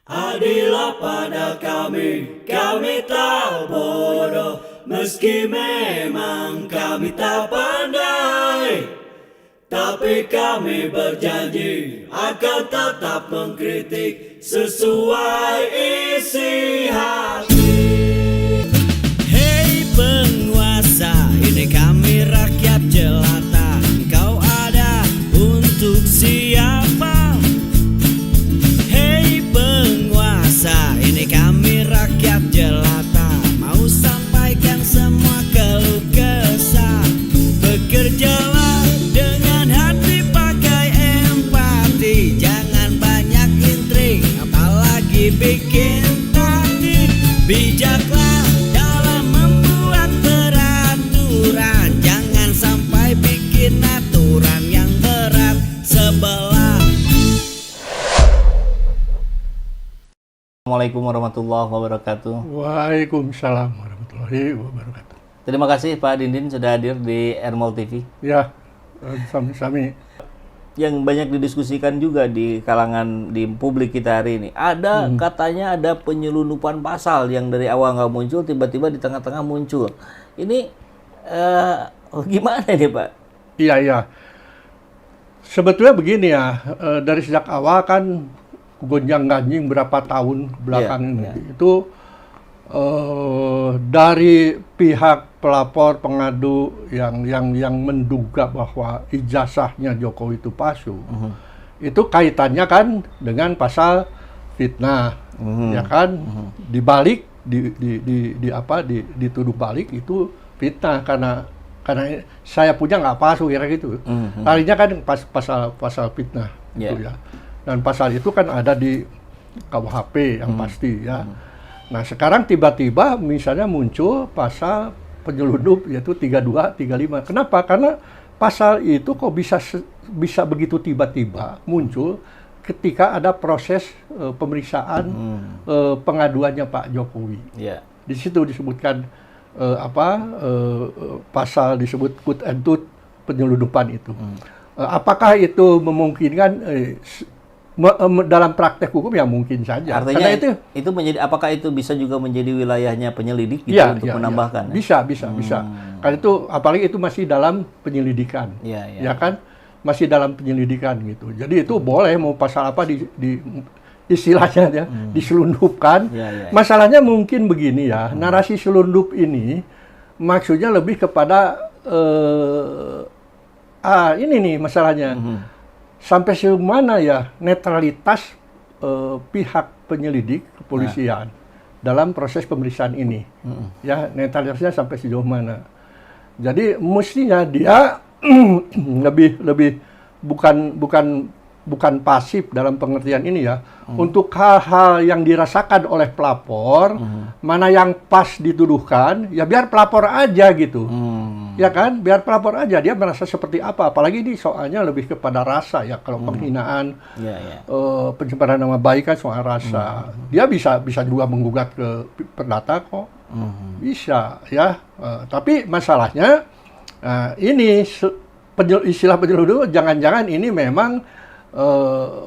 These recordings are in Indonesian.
Adillah pada kami tak bodoh, meski memang kami tak pandai. Tapi kami berjanji akan tetap mengkritik sesuai isi hati. Hei penguasa, ini kami rakyat jelata. Engkau ada untuk siapa? Hei penguasa, ini kami rakyat jelata. Mau sampaikan semua keluh kesah. Bekerjalah dengan hati, pakai empati. Jangan banyak intrik, apalagi bikin taktik. Bijaklah dalam membuat peraturan. Jangan sampai bikin aturan yang berat sebelah. Assalamualaikum warahmatullahi wabarakatuh. Waalaikumsalam warahmatullahi wabarakatuh. Terima kasih Pak Dindin sudah hadir di Ermol TV. Ya, sami-sami. Yang banyak didiskusikan juga di kalangan di publik kita hari ini. Ada katanya ada penyelundupan pasal yang dari awal nggak muncul, tiba-tiba di tengah-tengah muncul. Ini gimana ini Pak? Iya. Sebetulnya begini ya, dari sejak awal kan gonjang-ganjing berapa tahun belakangan ini. Itu dari pihak pelapor pengadu yang menduga bahwa ijazahnya Jokowi itu palsu, itu kaitannya kan dengan pasal fitnah, ya kan? Dibalik dituduh balik itu fitnah karena saya punya nggak palsu kira gitu. Tadinya kan pasal fitnah gitu ya. Dan pasal itu kan ada di KUHP yang pasti ya. Nah sekarang tiba-tiba misalnya muncul pasal penyelundup yaitu 32, 35. Kenapa? Karena pasal itu kok bisa begitu tiba-tiba muncul ketika ada proses pemeriksaan pengaduannya Pak Jokowi. Di situ disebutkan pasal disebut quote and tooth penyelundupan itu. Apakah itu memungkinkan? Dalam praktek hukum ya mungkin saja. Artinya itu menjadi, apakah itu bisa juga menjadi wilayahnya penyelidik gitu untuk menambahkan? Bisa. Karena itu apalagi itu masih dalam penyelidikan. Ya kan? Masih dalam penyelidikan gitu. Jadi itu boleh mau pasal apa di istilahnya ya, diselundupkan. Masalahnya mungkin begini ya, narasi selundup ini maksudnya lebih kepada ini nih masalahnya. Sampai semana ya netralitas pihak penyelidik kepolisian dalam proses pemeriksaan ini, ya netralitasnya sampai sejauh mana? Jadi mestinya dia lebih bukan pasif dalam pengertian ini ya. Untuk hal-hal yang dirasakan oleh pelapor, mana yang pas dituduhkan, ya biar pelapor aja gitu. Ya kan, biar pelapor aja dia merasa seperti apa. Apalagi ini soalnya lebih kepada rasa ya. Kalau penghinaan, pencemaran nama baik kan soal rasa. Dia bisa juga menggugat ke perdata kok, bisa ya. Tapi masalahnya ini istilah penyelundup jangan-jangan ini memang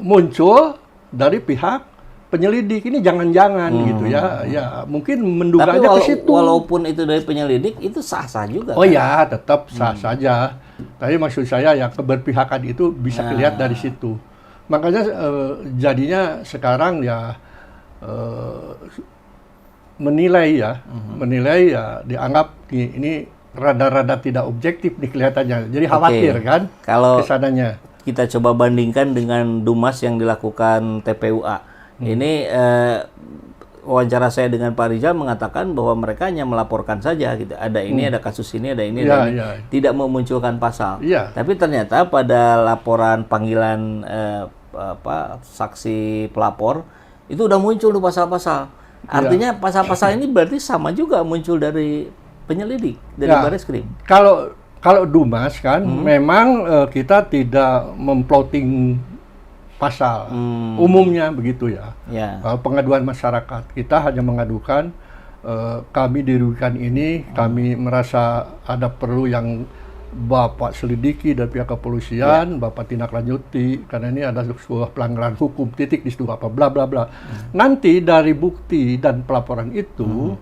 muncul dari pihak penyelidik, ini jangan-jangan gitu ya. Ya mungkin menduga aja ke situ. Walaupun itu dari penyelidik itu sah-sah juga. Oh ya, tetap sah saja. Tapi maksud saya ya keberpihakan itu bisa dilihat dari situ. Makanya jadinya sekarang ya menilai ya dianggap ini rada-rada tidak objektif nih kelihatannya. Jadi khawatir kan kalau kesananya. Kita coba bandingkan dengan Dumas yang dilakukan TPUA. Ini wawancara saya dengan Pak Rizal mengatakan bahwa mereka hanya melaporkan saja gitu. Ada ini, ada kasus ini, ada ini, ada ini. Tidak memunculkan pasal. Tapi ternyata pada laporan panggilan saksi pelapor itu udah muncul tuh pasal-pasal. Artinya pasal-pasal ini berarti sama juga muncul dari penyelidik, dari Bareskrim. Kalau Dumas kan memang kita tidak memploting pasal umumnya begitu ya. Pengaduan masyarakat kita hanya mengadukan kami dirugikan ini, kami merasa ada perlu yang Bapak selidiki dari pihak kepolisian, Bapak tindak lanjuti karena ini ada sebuah pelanggaran hukum titik di situ apa bla bla bla. Nanti dari bukti dan pelaporan itu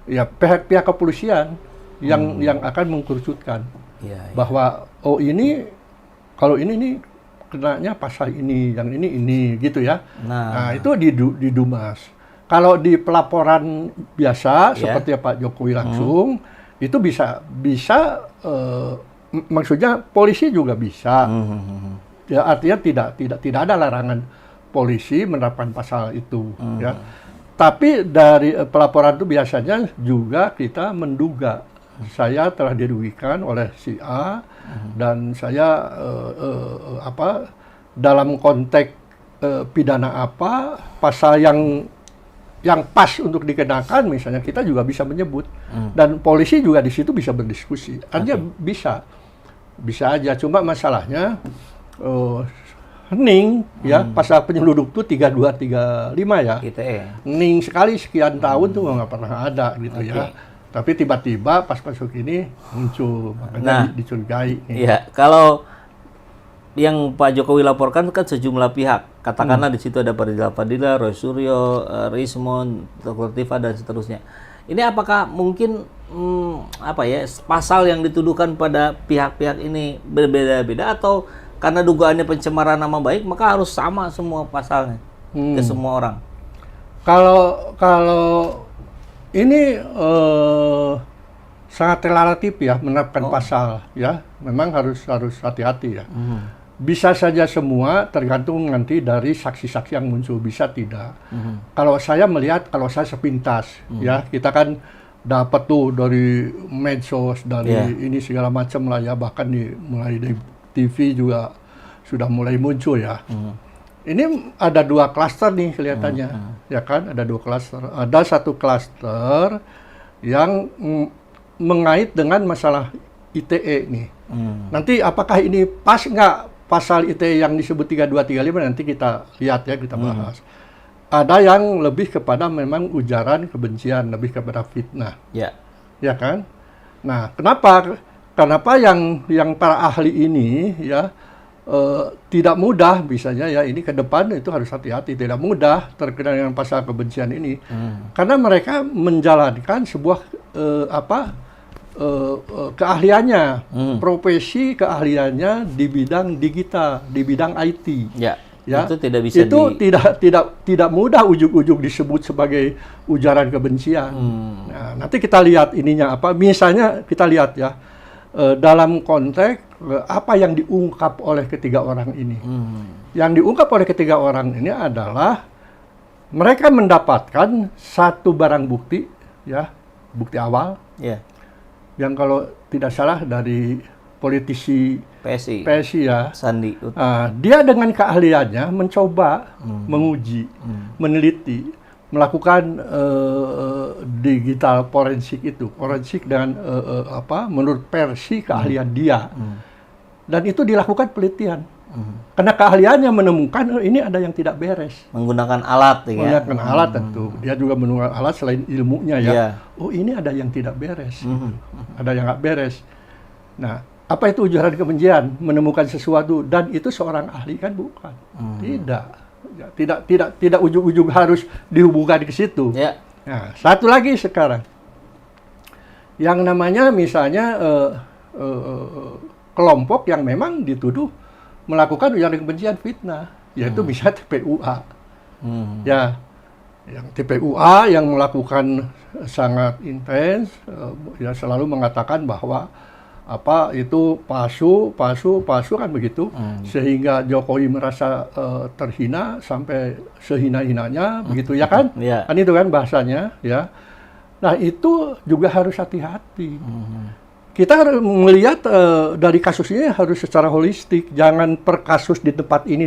ya pihak kepolisian yang akan mengkerucutkan bahwa oh ini kalau ini nih kenanya pasal ini, yang ini gitu ya. Nah itu di Dumas. Kalau di pelaporan biasa seperti Pak Jokowi langsung itu bisa maksudnya polisi juga bisa. Ya artinya tidak ada larangan polisi menerapkan pasal itu ya. Tapi dari pelaporan itu biasanya juga kita menduga saya telah dirugikan oleh si A dan saya dalam konteks pidana apa pasal yang pas untuk dikenakan misalnya kita juga bisa menyebut dan polisi juga di situ bisa berdiskusi. Artinya bisa aja, cuma masalahnya hening ya pasal penyelundup itu 3235 ya. Hening sekali sekian tahun tuh nggak pernah ada gitu ya. Tapi tiba-tiba pas masuk ini muncul, makanya dicurigai. Iya, kalau yang Pak Jokowi laporkan kan sejumlah pihak, katakanlah di situ ada Pak Rizal Fadila, Roy Suryo, Rismond, Dr. Tifa dan seterusnya. Ini apakah mungkin pasal yang dituduhkan pada pihak-pihak ini berbeda-beda atau karena dugaannya pencemaran nama baik maka harus sama semua pasalnya ke semua orang? Kalau ini sangat relatif ya menerapkan pasal ya, memang harus hati-hati ya. Bisa saja semua tergantung nanti dari saksi-saksi yang muncul, bisa tidak. Kalau saya melihat, kalau saya sepintas ya, kita kan dapat tuh dari medsos, dari ini segala macam lah ya, bahkan mulai dari TV juga sudah mulai muncul ya. Ini ada 2 klaster nih kelihatannya, ya kan? Ada 2 klaster. Ada satu klaster yang mengait dengan masalah ITE nih. Nanti apakah ini pas nggak pasal ITE yang disebut 3235 nanti kita lihat ya, kita bahas. Ada yang lebih kepada memang ujaran kebencian, lebih kepada fitnah. Ya kan? Nah, kenapa yang para ahli ini ya tidak mudah misalnya ya, ini ke depan itu harus hati-hati, tidak mudah terkena dengan pasal kebencian ini. Karena mereka menjalankan sebuah keahliannya, profesi keahliannya di bidang digital, di bidang IT. Ya, itu tidak bisa tidak mudah ujug-ujug disebut sebagai ujaran kebencian. Nah, nanti kita lihat ininya apa. Misalnya kita lihat ya dalam konteks apa yang diungkap oleh ketiga orang ini. Yang diungkap oleh ketiga orang ini adalah mereka mendapatkan satu barang bukti ya, bukti awal. Yang kalau tidak salah dari politisi PSI ya, Sandi. Dia dengan keahliannya mencoba menguji, meneliti, melakukan digital forensik itu, forensik dengan menurut versi keahlian dia, dan itu dilakukan penelitian. Karena keahliannya menemukan ini ada yang tidak beres. Menggunakan alat, menggunakan alat tentu. Dia juga menggunakan alat selain ilmunya ya. Oh ini ada yang tidak beres, ada yang nggak beres. Nah, apa itu ujaran kebencian? Menemukan sesuatu dan itu seorang ahli kan bukan? Tidak ujung-ujung harus dihubungkan ke situ. Nah, satu lagi sekarang, yang namanya misalnya kelompok yang memang dituduh melakukan ujaran kebencian fitnah, yaitu bisa TPUA. Ya, yang TPUA yang melakukan sangat intens, ya selalu mengatakan bahwa itu palsu kan begitu, sehingga Jokowi merasa terhina sampai sehina-hinanya begitu ya kan? Kan itu kan bahasanya ya. Nah itu juga harus hati-hati. Kita harus melihat dari kasus ini harus secara holistik, jangan per kasus di tempat ini.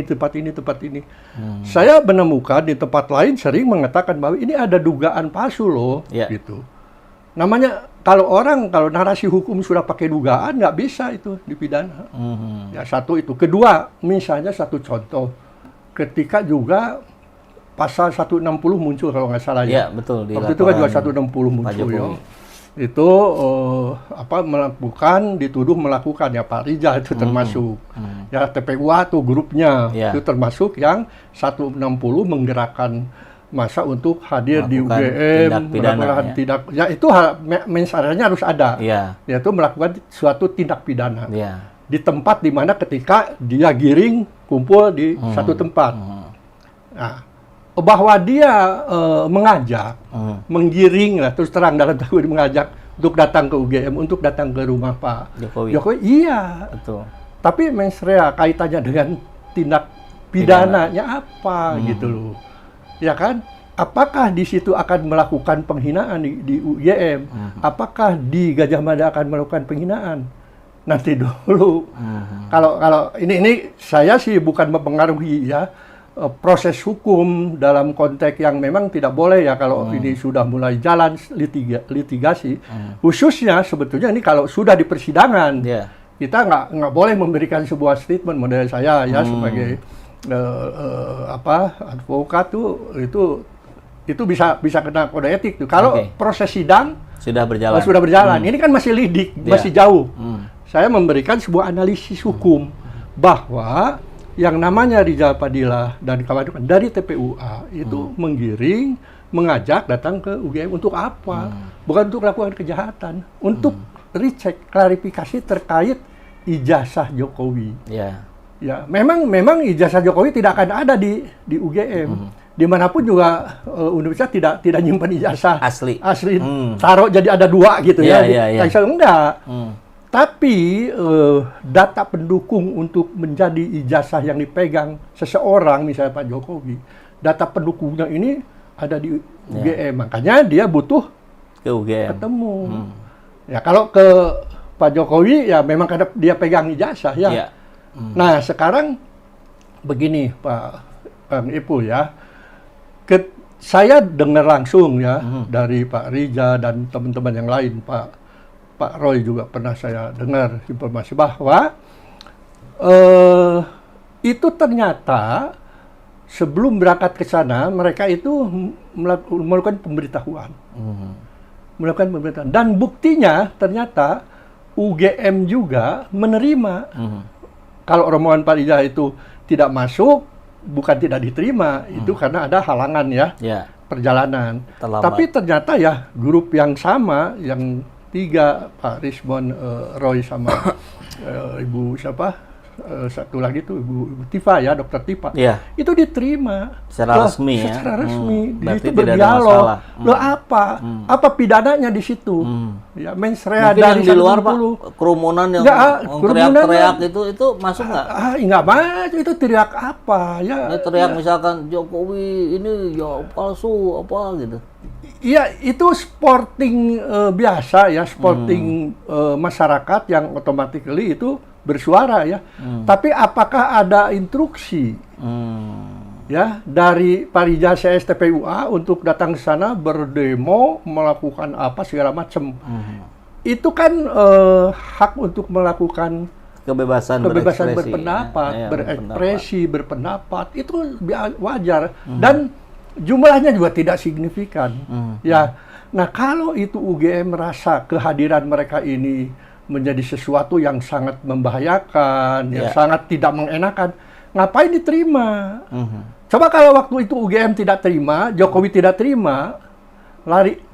Saya menemukan di tempat lain sering mengatakan bahwa ini ada dugaan palsu loh, gitu. Namanya kalau narasi hukum sudah pakai dugaan nggak bisa itu dipidana. Ya satu itu. Kedua, misalnya satu contoh, ketika juga pasal 160 muncul kalau nggak salah ya. Betul. Waktu itu kan juga 160 muncul ya. itu dituduh melakukan ya Pak Rijal itu termasuk ya TPUA tuh grupnya itu termasuk yang 160 menggerakkan masa untuk hadir di UGM melakukan itu mensaranya harus ada yaitu melakukan suatu tindak pidana di tempat di mana ketika dia giring kumpul di satu tempat. Nah, bahwa dia mengajak, menggiring lah terus terang dalam tanda kutip mengajak untuk datang ke UGM, untuk datang ke rumah Pak Jokowi. Iya. Betul. Tapi mens rea kaitannya dengan tindak pidananya apa gitu loh. Ya kan? Apakah di situ akan melakukan penghinaan di UGM? Apakah di Gajah Mada akan melakukan penghinaan? Nanti dulu. Kalau ini saya sih bukan mempengaruhi ya proses hukum dalam konteks yang memang tidak boleh ya kalau ini sudah mulai jalan litigasi. Khususnya sebetulnya ini kalau sudah di persidangan kita nggak boleh memberikan sebuah statement model saya ya sebagai advokat tuh itu bisa kena kode etik tuh. Kalau proses sidang sudah berjalan. Ini kan masih lidik, masih jauh. Saya memberikan sebuah analisis hukum bahwa yang namanya Rijal Padilla dan kawan-kawan dari TPUA itu menggiring, mengajak datang ke UGM untuk apa? Bukan untuk melakukan kejahatan, untuk recheck, klarifikasi terkait ijazah Jokowi. Ya, memang ijazah Jokowi tidak akan ada di UGM. Dimanapun juga universitas tidak nyimpan ijazah asli taruh jadi ada dua gitu ya. Enggak. Tapi data pendukung untuk menjadi ijazah yang dipegang seseorang, misalnya Pak Jokowi, data pendukungnya ini ada di UGM. Makanya dia butuh ke UGM ketemu. Ya kalau ke Pak Jokowi ya memang karena dia pegang ijazah ya. Nah sekarang begini Pak Kang Ipul ya, saya dengar langsung ya dari Pak Rija dan teman-teman yang lain, Pak Roy juga pernah saya dengar informasi bahwa itu ternyata sebelum berangkat ke sana mereka itu melakukan pemberitahuan. Melakukan pemberitahuan. Dan buktinya ternyata UGM juga menerima. Kalau rombongan Pak Rija itu tidak masuk, bukan tidak diterima, itu karena ada halangan ya. Perjalanan. Terlambat. Tapi ternyata ya grup yang sama, yang 3, Pak Rismon, Roy sama Ibu siapa? Satu lagi tuh Ibu Tifa ya, Dokter Tifa. Itu diterima secara resmi ya. Secara resmi. Itu berdialog. Loh apa? Apa pidananya di situ? Ya mens rea dari di luar Pak, kerumunan yang teriak-teriak itu masuk nggak? Nggak masuk. Itu teriak apa? Ya. Teriak misalkan Jokowi ini ya palsu apa gitu. Iya, itu sporting biasa ya, sporting masyarakat yang automatically itu bersuara ya. Tapi apakah ada instruksi ya dari Pak Rija CS TPUA untuk datang ke sana berdemo, melakukan apa segala macam? Itu kan hak untuk melakukan kebebasan berpendapat, berekspresi, berpendapat itu wajar dan jumlahnya juga tidak signifikan. Ya. Nah, kalau itu UGM merasa kehadiran mereka ini menjadi sesuatu yang sangat membahayakan, yang sangat tidak mengenakan, ngapain diterima? Coba kalau waktu itu UGM tidak terima, Jokowi tidak terima,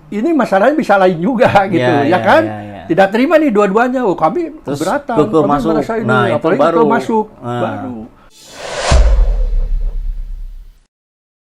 ini masalahnya bisa lain juga gitu, kan? Tidak terima nih dua-duanya, kami keberatan, kami merasa ini, apalagi kalau masuk baru.